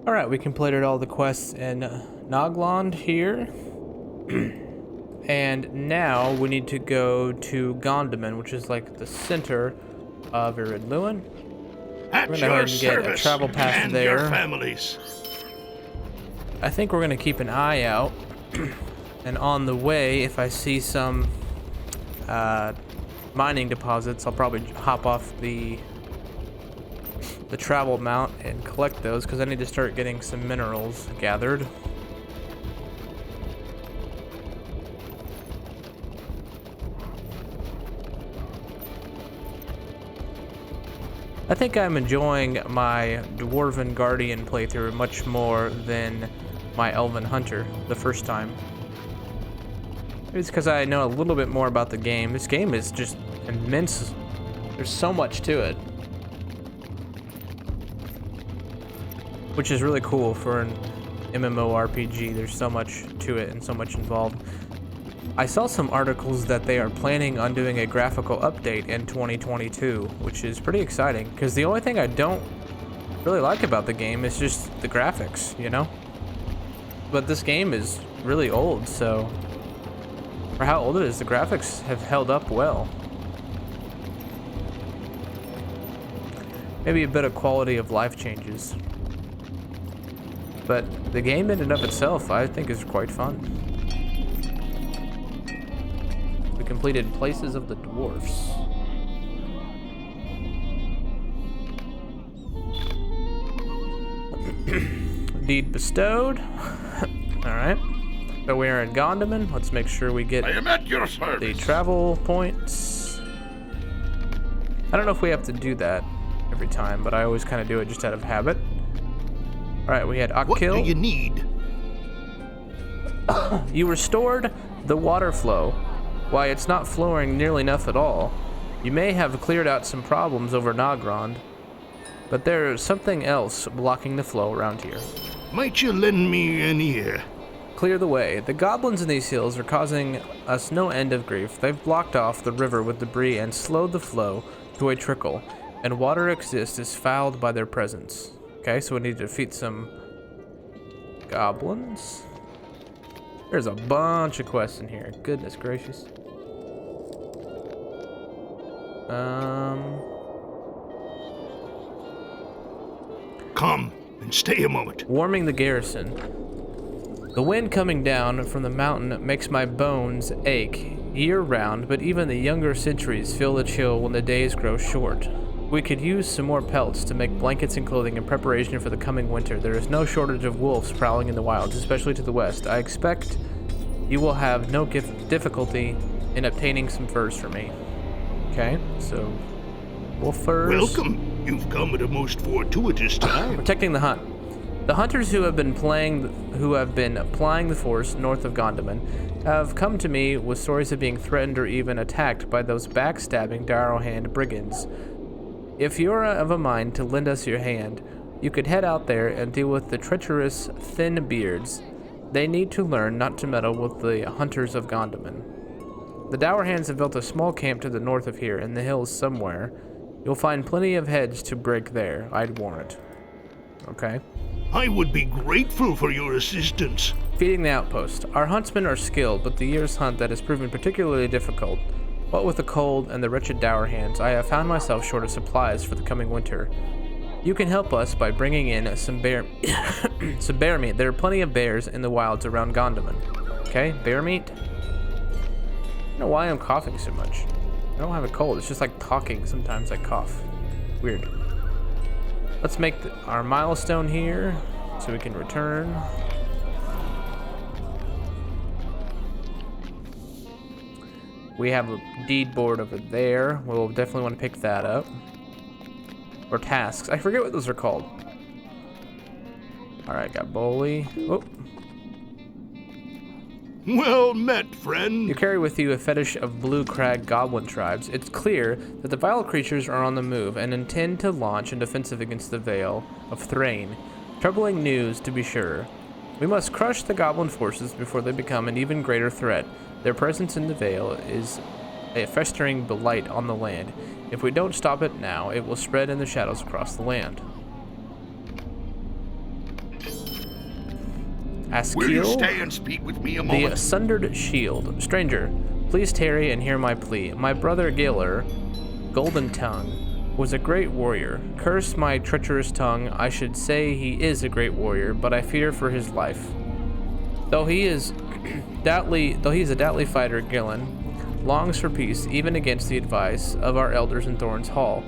Alright, we completed all the quests in Nogland here. And now we need to go to Gondamon, which is like the center of Irid Lewin. At We're gonna go ahead and get a travel pass and there. your families. I think we're gonna keep an eye out. And on the way, if I see some mining deposits, I'll probably hop off the travel mount and collect those, because I need to start getting some minerals gathered. I think I'm enjoying my Dwarven Guardian playthrough much more than my Elven Hunter the first time. It's because I know a little bit more about the game. This game is just immense. There's so much to it, which is really cool for an MMORPG. There's so much to it and so much involved. I saw some articles that they are planning on doing a graphical update in 2022, which is pretty exciting, because the only thing I don't really like about the game is just the graphics, you know? But this game is really old, so for how old it is, the graphics have held up well. Maybe a bit of quality of life changes. But the game in and of itself, I think, is quite fun. We completed Places of the Dwarfs. Deed bestowed. Alright. So we're in Gondamon. Let's make sure we get I am at your service. the travel points. I don't know if we have to do that every time, but I always kind of do it just out of habit. Alright, we had Akil. What do you need? You restored the water flow. Why, it's not flowing nearly enough at all. You may have cleared out some problems over Nogrond, but there's something else blocking the flow around here. Might you lend me an ear? Clear the way. The goblins in these hills are causing us no end of grief. They've blocked off the river with debris and slowed the flow to a trickle, and water exists is fouled by their presence. Okay, so we need to defeat some goblins. There's a bunch of quests in here. Goodness gracious. Come and stay a moment. Warming the garrison. The wind coming down from the mountain makes my bones ache year-round, but even the younger centuries feel the chill when the days grow short. We could use some more pelts to make blankets and clothing in preparation for the coming winter. There is no shortage of wolves prowling in the wilds, especially to the west. I expect you will have no difficulty in obtaining some furs for me. Okay, so wolf furs. Welcome. You've come at a most fortuitous time. Protecting the hunt. The hunters who have been plying the forest north of Gondamon have come to me with stories of being threatened or even attacked by those backstabbing Darrowhand brigands. If you're of a mind to lend us your hand, you could head out there and deal with the treacherous Thin Beards. They need to learn not to meddle with the hunters of Gondamon. The Dowerhands have built a small camp to the north of here, in the hills somewhere. You'll find plenty of heads to break there, I'd warrant. Okay. I would be grateful for your assistance. Feeding the outpost. Our huntsmen are skilled, but the year's hunt that has proven particularly difficult. What with the cold and the wretched Dowerhands, I have found myself short of supplies for the coming winter. You can help us by bringing in some bear some bear meat. There are plenty of bears in the wilds around Gondamon. Okay, bear meat. I don't know why I'm coughing so much. I don't have a cold. It's just like talking. Sometimes I cough. Weird. Let's make our milestone here so we can return. We have a deed board over there. We'll definitely want to pick that up. Or tasks. I forget what those are called. Alright, got Boley. Oh. Well met, friend. You carry with you a fetish of blue crag goblin tribes. It's clear that the vile creatures are on the move and intend to launch an offensive against the Vale of Thrain. Troubling news, to be sure. We must crush the goblin forces before they become an even greater threat. Their presence in the Vale is a festering blight on the land. If we don't stop it now, it will spread in the shadows across the land. Will you Askiel, stay and speak with me a the moment? Sundered Shield. Stranger, please tarry and hear my plea. My brother Gaylor, Golden Tongue, was a great warrior. Curse my treacherous tongue, I should say he is a great warrior, but I fear for his life. Though he is a doubtly fighter, Gillen longs for peace, even against the advice of our elders in Thorn's Hall.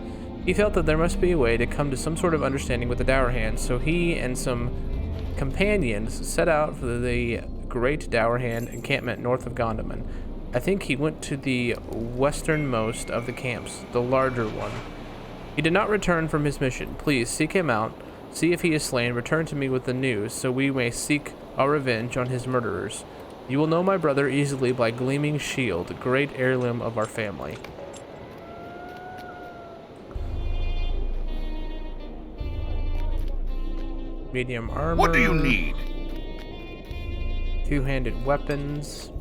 He felt that there must be a way to come to some sort of understanding with the Dour Hand, so he and some companions set out for the Great Dour Hand encampment north of Gondamon. I think he went to the westernmost of the camps, the larger one. He did not return from his mission. Please seek him out, see if he is slain, return to me with the news, so we may seek our revenge on his murderers. You will know my brother easily by Gleaming Shield, great heirloom of our family. Medium armor. What do you need? Two-handed weapons.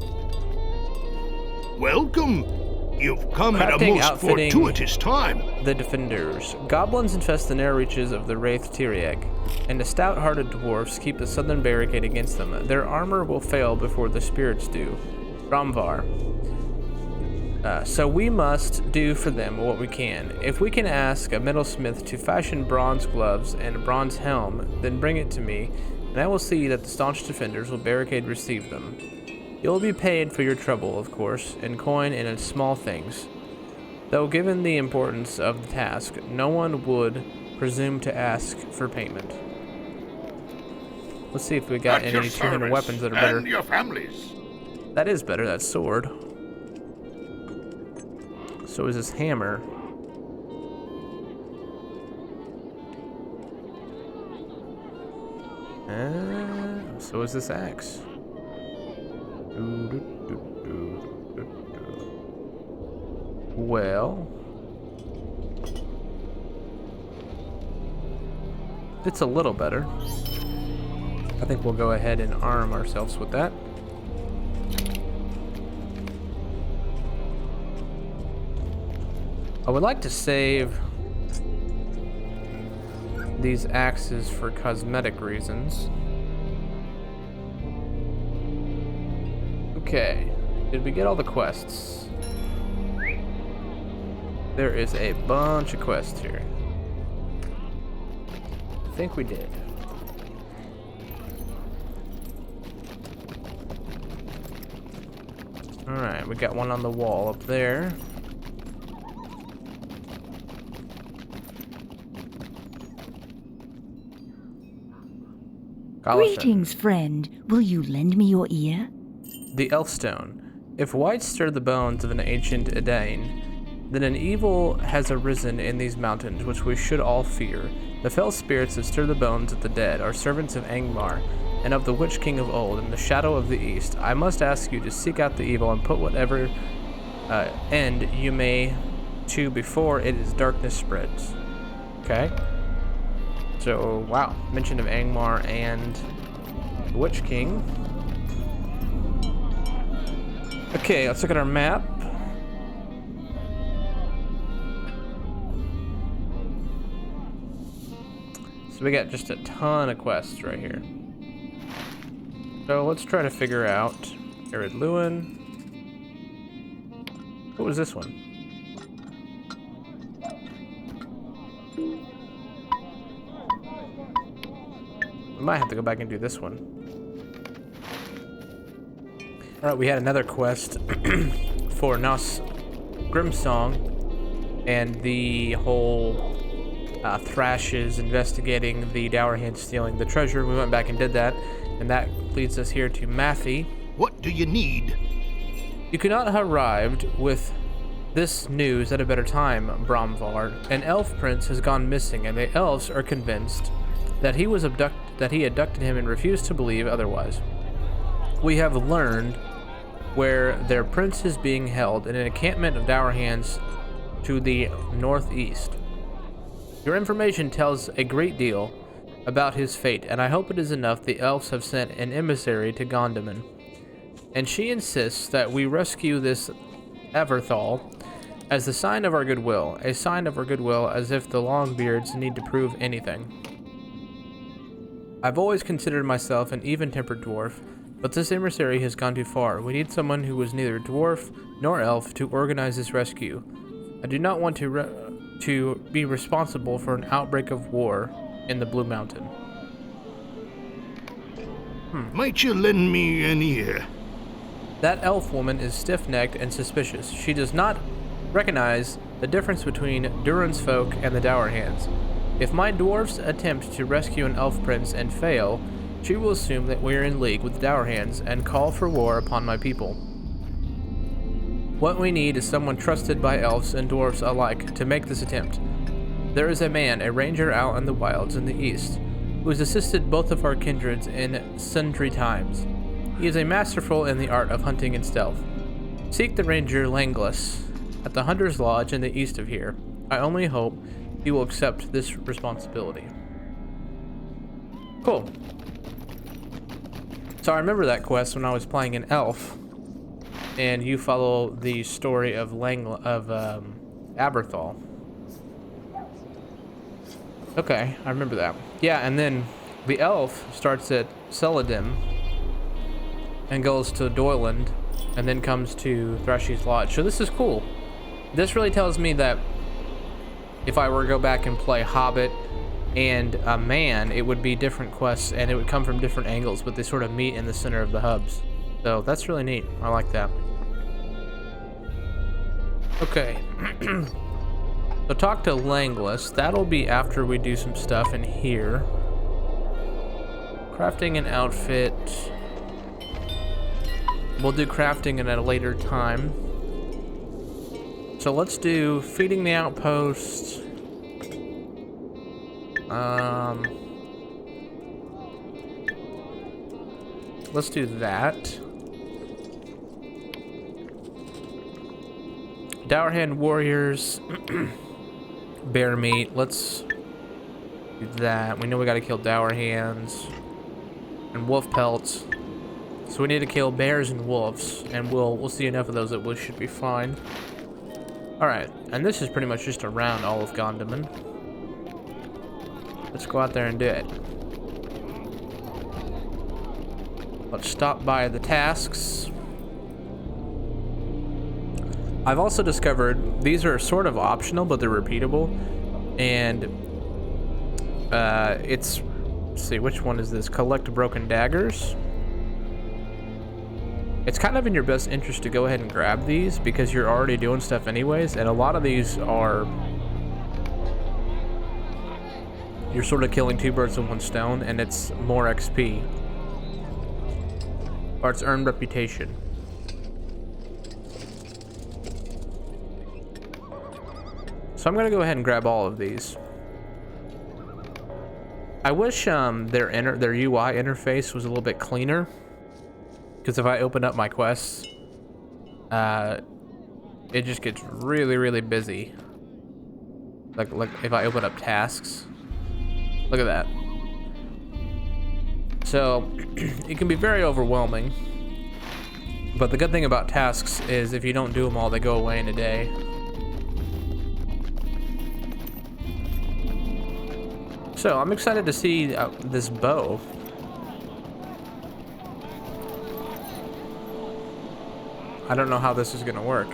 Welcome. You've come at a Crafting, most outfitting, fortuitous time. The defenders. Goblins infest the narrow reaches of the Wraith Tyrieg, and the stout-hearted dwarfs keep the southern barricade against them. Their armor will fail before the spirits do. Ramvar. So we must do for them what we can. If we can ask a metalsmith to fashion bronze gloves and a bronze helm, then bring it to me, and I will see that the staunch defenders will barricade receive them. You will be paid for your trouble, of course, in coin and in small things. Though given the importance of the task, no one would presume to ask for payment. Let's see if we got At your any 200 service weapons that are better. and your families. That is better, that sword. So is this hammer. So is this axe. Well, it's a little better. I think we'll go ahead and arm ourselves with that. I would like to save these axes for cosmetic reasons. Okay, did we get all the quests? There is a bunch of quests here. I think we did. Alright, we got one on the wall up there. Greetings, friend. Will you lend me your ear? The Elfstone. If whites stir the bones of an ancient Edain, then an evil has arisen in these mountains, which we should all fear. The fell spirits that stir the bones of the dead are servants of Angmar, and of the Witch King of old, in the shadow of the east. I must ask you to seek out the evil and put whatever end you may to before its darkness spreads. Okay? So, wow. Mention of Angmar and the Witch King. Okay, let's look at our map. So we got just a ton of quests right here. So let's try to figure out Arid Lewin. What was this one? I might have to go back and do this one. Alright, we had another quest for Nos Grimsong and the whole Thrashes investigating the Dour Hand stealing the treasure. We went back and did that, and that leads us here to Matthew. What do you need? You could not have arrived with this news at a better time, Bromvard. An elf prince has gone missing, and the elves are convinced that he abducted him and refused to believe otherwise. We have learned where their prince is being held in an encampment of Dour Hands to the northeast. Your information tells a great deal about his fate, and I hope it is enough the elves have sent an emissary to Gondamon. And she insists that we rescue this Everthal as the sign of our goodwill, as if the Longbeards need to prove anything. I've always considered myself an even-tempered dwarf, but this emissary has gone too far. We need someone who is neither dwarf nor elf to organize this rescue. I do not want to be responsible for an outbreak of war in the Blue Mountain. Might you lend me an ear? That elf woman is stiff-necked and suspicious. She does not recognize the difference between Durin's folk and the Dour Hands. If my dwarfs attempt to rescue an elf prince and fail, she will assume that we are in league with the Dour Hands and call for war upon my people. What we need is someone trusted by elves and dwarfs alike to make this attempt. There is a man, a ranger out in the wilds in the east, who has assisted both of our kindreds in sundry times. He is a masterful in the art of hunting and stealth. Seek the ranger Langless at the Hunter's Lodge in the east of here. I only hope he will accept this responsibility. Cool. So I remember that quest when I was playing an elf, and you follow the story of Aberthal. Okay, I remember that. Yeah, and then the elf starts at Celadim and goes to Doyland and then comes to Thrashy's Lodge. So this is cool. This really tells me that if I were to go back and play Hobbit and a man, it would be different quests and it would come from different angles, but they sort of meet in the center of the hubs. So that's really neat. I like that. Okay. So talk to Langless. That'll be after we do some stuff in here. Crafting an outfit. We'll do crafting at a later time. So let's do feeding the outpost. Let's do that. Dourhand warriors. Bear meat. Let's do that. We know we gotta kill Dour Hands. And wolf pelts. So we need to kill bears and wolves. And we'll see enough of those that we should be fine. Alright, and this is pretty much just around all of Gondamon. Let's go out there and do it. Let's stop by the tasks. I've also discovered these are sort of optional, but they're repeatable. And let's see, which one is this? Collect broken daggers. It's kind of in your best interest to go ahead and grab these because you're already doing stuff anyways, and a lot of these are you're sort of killing two birds with one stone, and it's more XP. Or it's earned reputation. So I'm gonna go ahead and grab all of these. I wish their UI interface was a little bit cleaner. Because if I open up my quests, it just gets really, really busy. Like if I open up tasks, look at that. So it can be very overwhelming. But the good thing about tasks is if you don't do them all, they go away in a day. So I'm excited to see this bow. I don't know how this is gonna work.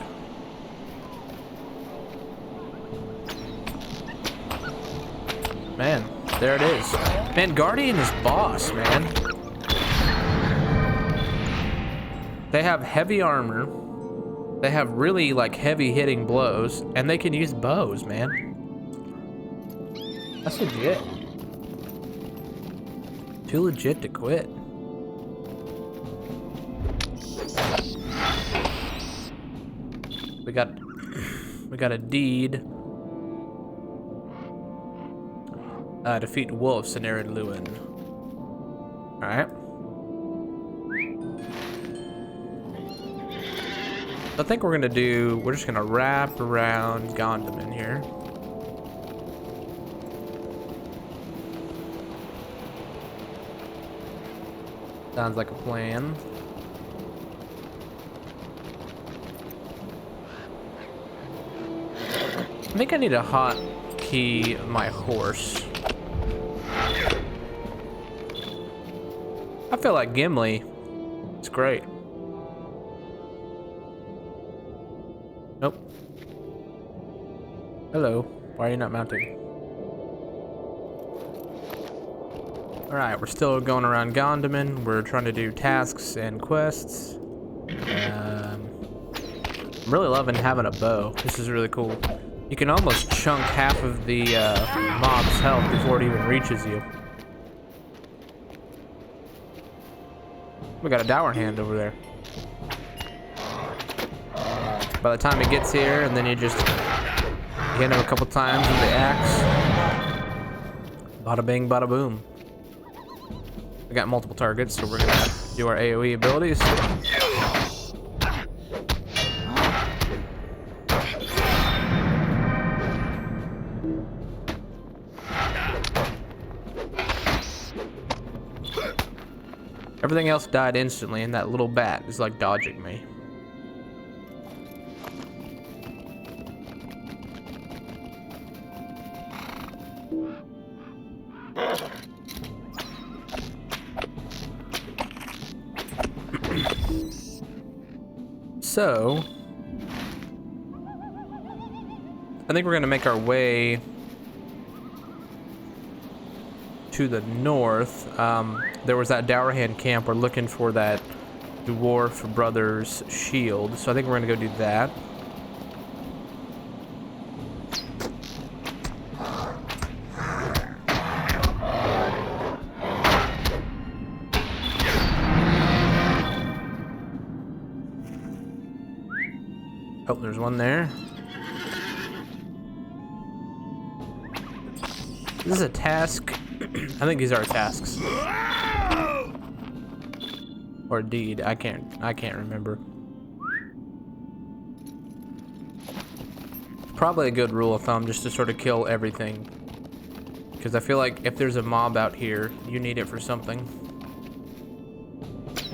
Man, there it is. Man, Guardian is boss, man. They have heavy armor. They have really like heavy hitting blows, and they can use bows, man. That's legit. Too legit to quit. We got a deed. Defeat wolves in Arid Lewin. Alright. I think we're just gonna wrap around Gondamon here. Sounds like a plan. I think I need to hotkey my horse. I feel like Gimli. It's great. Nope. Hello. Why are you not mounting? Alright, we're still going around Gondamon. We're trying to do tasks and quests. I'm really loving having a bow. This is really cool. You can almost chunk half of the mob's health before it even reaches you. We got a dower hand over there. By the time it gets here, and then you just hit him a couple times with the axe. Bada bing, bada boom. We got multiple targets, so we're gonna do our AoE abilities. Everything else died instantly, and that little bat is like dodging me. So, I think we're gonna make our way to the north. There was that dower hand camp. We're looking for that Dwarf brothers shield, so I think we're gonna go do that. Oh, there's one there. This is a task. I think these are tasks. Or deed. I can't remember. Probably a good rule of thumb just to sort of kill everything. Because I feel like if there's a mob out here, you need it for something.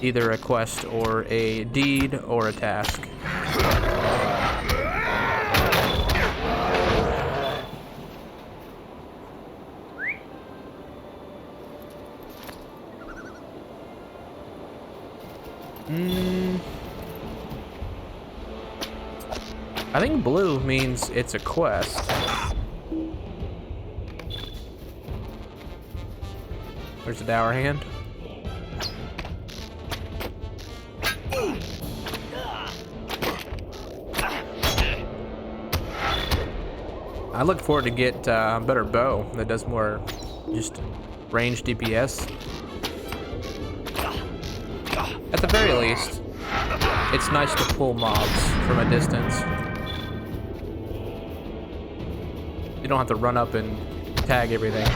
Either a quest or a deed or a task. I think blue means it's a quest. There's a dower hand. I look forward to get a better bow that does more just range DPS. At the very least, it's nice to pull mobs from a distance. You don't have to run up and tag everything.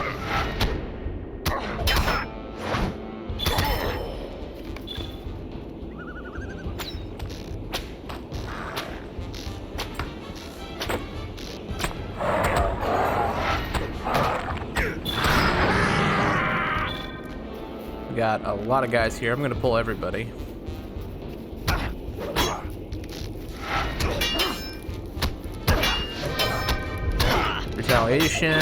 We got a lot of guys here. I'm gonna pull everybody. Retaliation.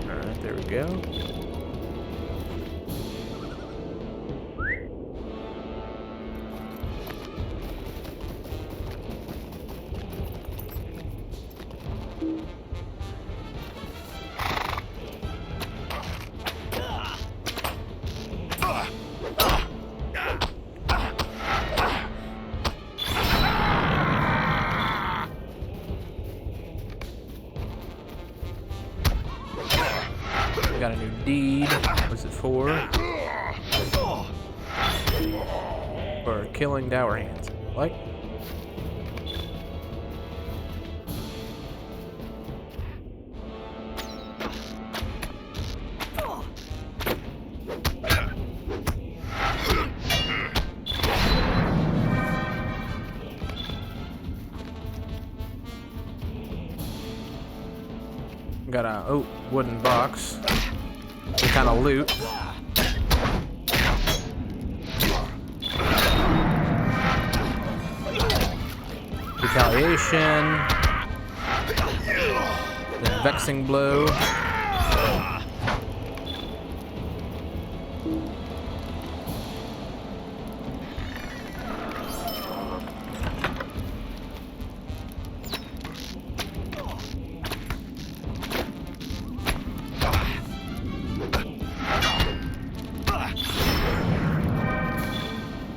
Alright, there we go. Got a new deed. What's it for? For killing dower hands. Like? Got a wooden box. Some kind of loot. Retaliation. Then Vexing blow.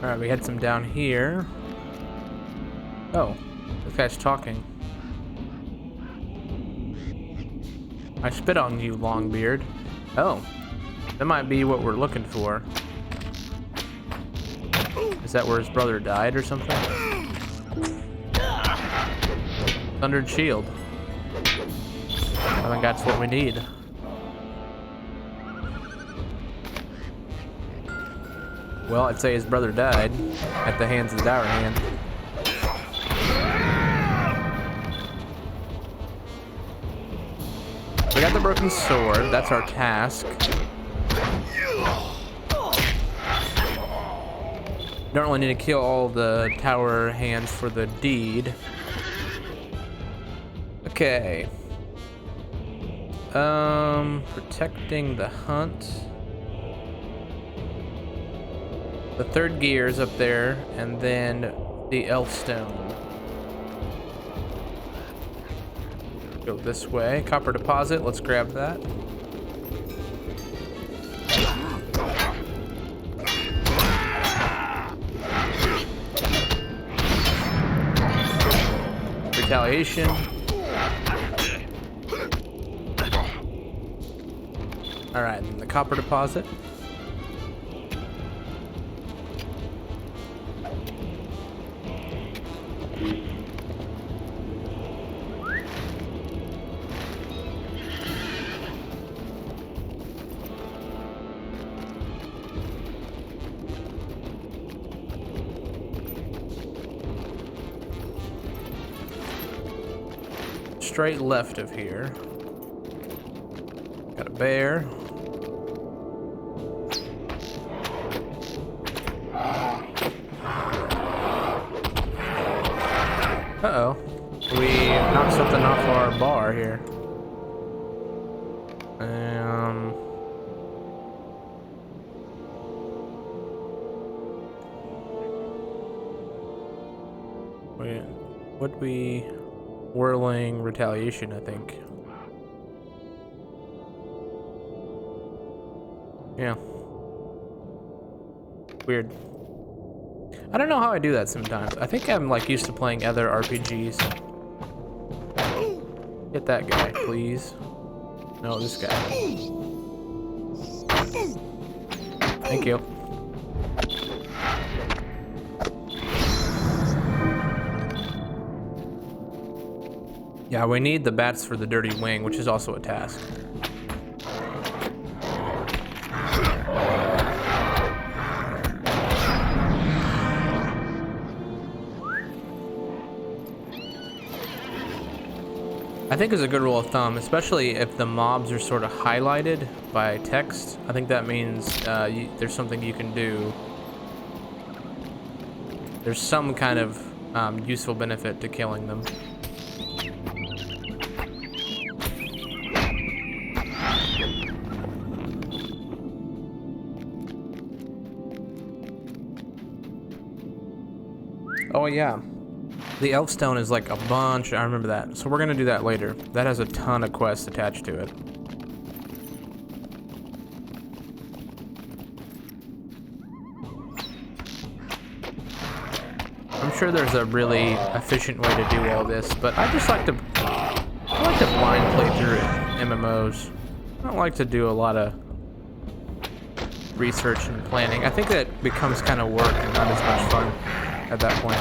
Alright, we had some down here. Oh, this guy's talking. I spit on you, Longbeard. Oh, that might be what we're looking for. Is that where his brother died or something? Thundered Shield. I think that's what we need. Well, I'd say his brother died at the hands of the Dour Hand. We got the broken sword. That's our task. Don't really need to kill all the tower hands for the deed. Okay. Protecting the hunt. The third gear is up there, and then the elf stone. Go this way. Copper deposit. Let's grab that. Retaliation. All right, and the copper deposit. Straight left of here. Got a bear. Uh-oh. We knocked something off our bar here. Would we... Whirling retaliation, I think. Yeah. Weird. I don't know how I do that sometimes. I think I'm like used to playing other RPGs. Hit that guy, please. No, this guy. Thank you. Yeah, we need the bats for the dirty wing, which is also a task. I think is a good rule of thumb, especially if the mobs are sort of highlighted by text. I think that means there's something you can do. There's some kind of useful benefit to killing them. Oh yeah, the elf stone is like a bunch. I remember that. So we're gonna do that later. That has a ton of quests attached to it. I'm sure there's a really efficient way to do all this, but I just like to blind play through MMOs. I don't like to do a lot of research and planning. I think that becomes kind of work and not as much fun at that point.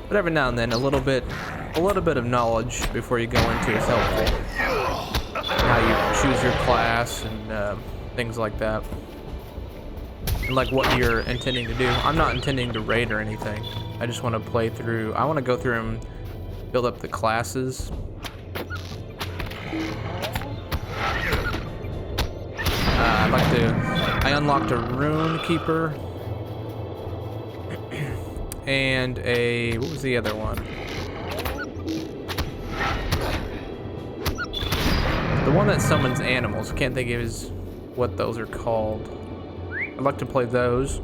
But every now and then, a little bit of knowledge before you go into is helpful. How you choose your class and things like that, and like what you're intending to do. I'm not intending to raid or anything. I just want to play through. I want to go through and build up the classes. I'd like to. I unlocked a rune keeper. and a... what was the other one? The one that summons animals. I can't think of what those are called. I'd like to play those.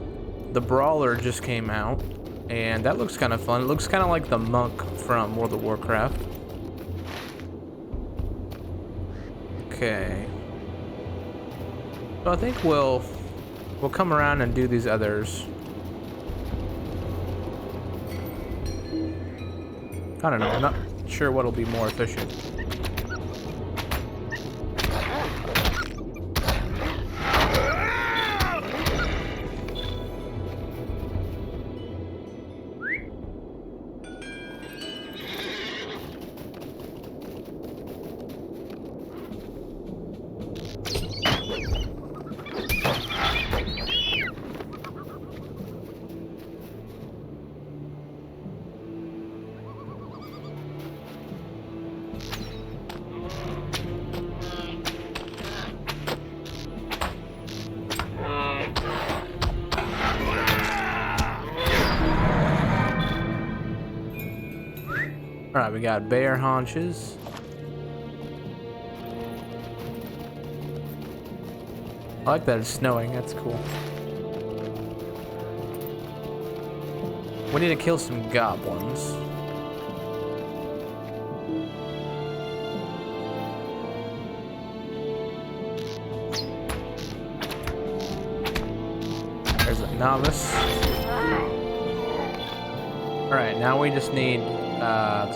The Brawler just came out, and that looks kind of fun. It looks kind of like the monk from World of Warcraft. Okay. So I think we'll come around and do these others. I don't know. I'm not sure what'll be more efficient. Alright, we got bear haunches. I like that it's snowing, that's cool. We need to kill some goblins. There's a novice. Alright, now we just need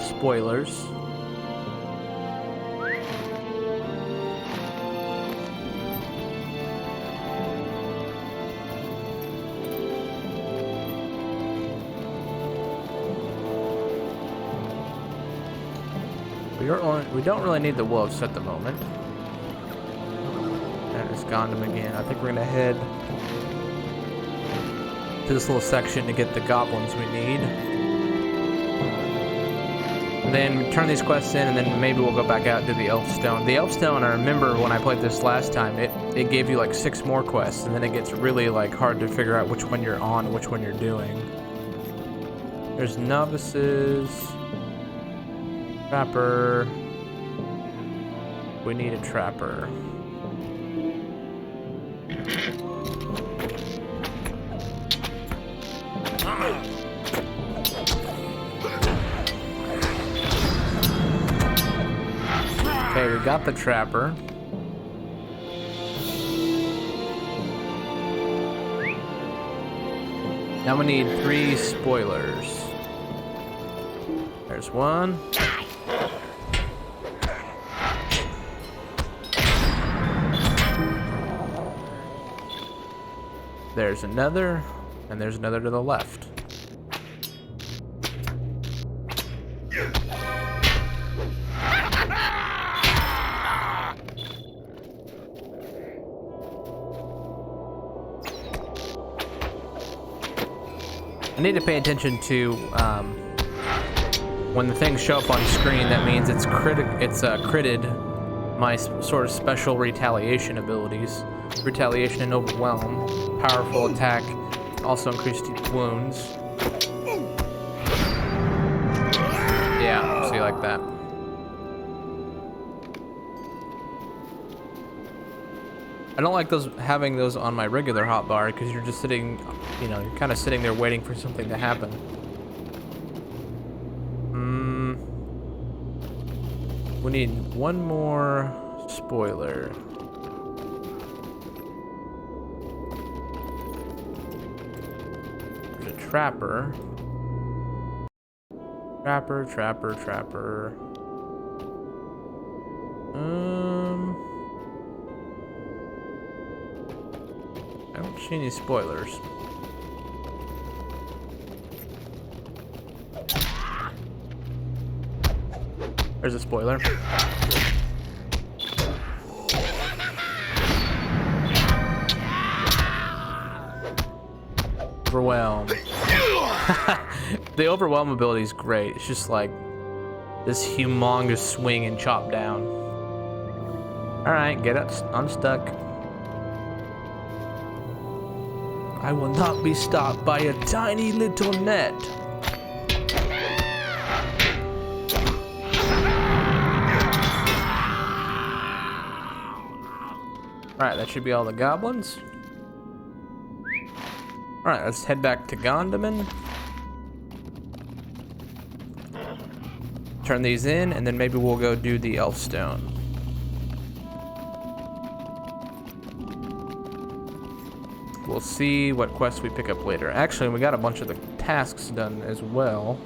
spoilers. We don't really need the wolves at the moment. There's Gondamon again. I think we're gonna head to this little section to get the goblins we need. And then turn these quests in, and then maybe we'll go back out to the Elf Stone. The Elf Stone, I remember when I played this last time, it gave you like 6 more quests, and then it gets really like hard to figure out which one you're on and which one you're doing. There's novices. Trapper. We need a trapper. Okay, we got the trapper. Now we need 3 spoilers. There's one. There's another, and there's another to the left. I need to pay attention to when the things show up on screen. That means it's critted my sort of special retaliation abilities. Retaliation and overwhelm. Powerful attack. Also increased wounds. Yeah, see, like that. I don't like having those on my regular hotbar because you're just sitting, you're kind of sitting there waiting for something to happen. We need one more spoiler. There's a trapper. Trapper. I don't see any spoilers. There's a spoiler. Overwhelm. The overwhelm ability is great. It's just like this humongous swing and chop down. Alright, get unstuck. I will not be stopped by a tiny little net. Alright, that should be all the goblins. Alright, let's head back to Gondamon. Turn these in, and then maybe we'll go do the elf stone. We'll see what quests we pick up later. Actually, we got a bunch of the tasks done as well.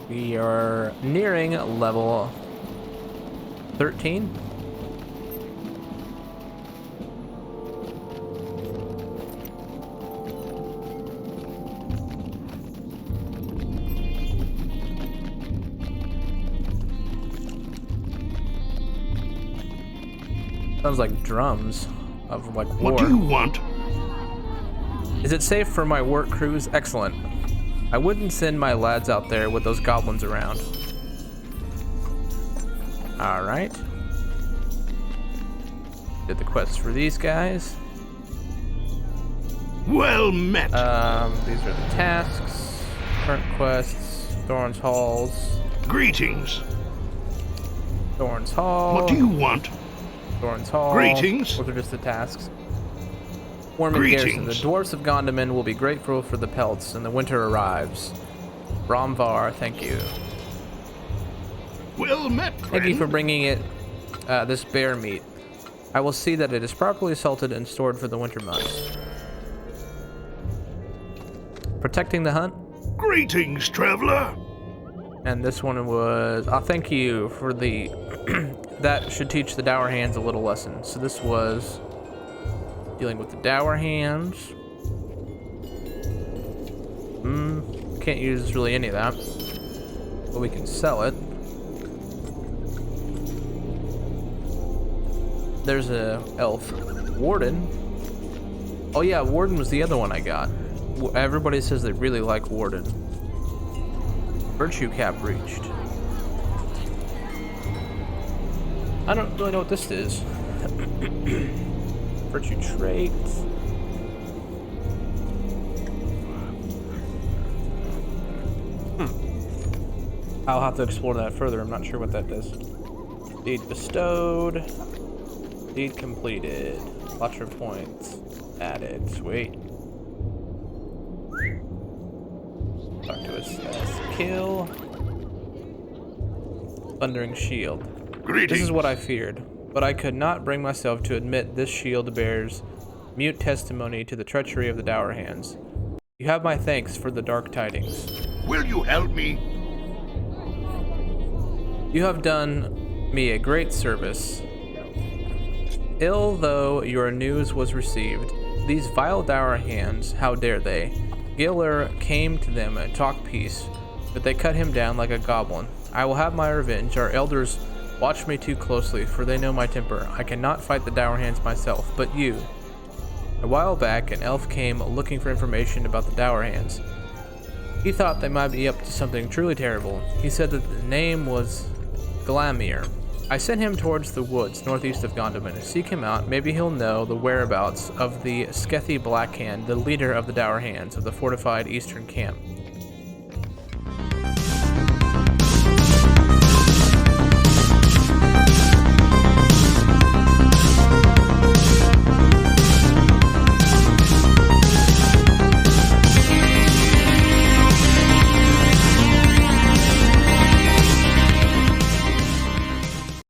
We are nearing level 13. Sounds like drums of like war. What do you want? Is it safe for my work crews? Excellent. I wouldn't send my lads out there with those goblins around. Alright. Did the quests for these guys. Well met. These are the tasks. Current quests. Thorns Halls. Greetings. Thorns Hall. What do you want? Thorns Hall. Greetings. Those are just the tasks. Warming Garrison. The dwarfs of Gondamon will be grateful for the pelts, and the winter arrives. Bromvar, thank you. Well met, friend. Thank you for bringing it, this bear meat. I will see that it is properly salted and stored for the winter months. Protecting the hunt. Greetings, traveler. And this one was, thank you for the, that should teach the dour hands a little lesson. So this was dealing with the dour hands. Can't use really any of that, but we can sell it. There's a elf. Warden. Oh yeah, Warden was the other one I got. Everybody says they really like Warden. Virtue cap reached. I don't really know what this is. Virtue traits. I'll have to explore that further. I'm not sure what that does. Deed bestowed. Deed completed. Lotro points added. Sweet. Talk to us. Kill. Thundering shield. Greetings. This is what I feared, but I could not bring myself to admit this shield bears mute testimony to the treachery of the dour hands. You have my thanks for the dark tidings. Will you help me? You have done me a great service. Ill though your news was received, these vile dour hands, how dare they? Giller came to them and talked peace, but they cut him down like a goblin. I will have my revenge. Our elders watch me too closely, for they know my temper. I cannot fight the dour hands myself, but you. A while back, an elf came looking for information about the dour hands. He thought they might be up to something truly terrible. He said that the name was Glamir. I sent him towards the woods northeast of Gondamon. Seek him out. Maybe he'll know the whereabouts of the Skethy Blackhand, the leader of the dour hands of the fortified eastern camp.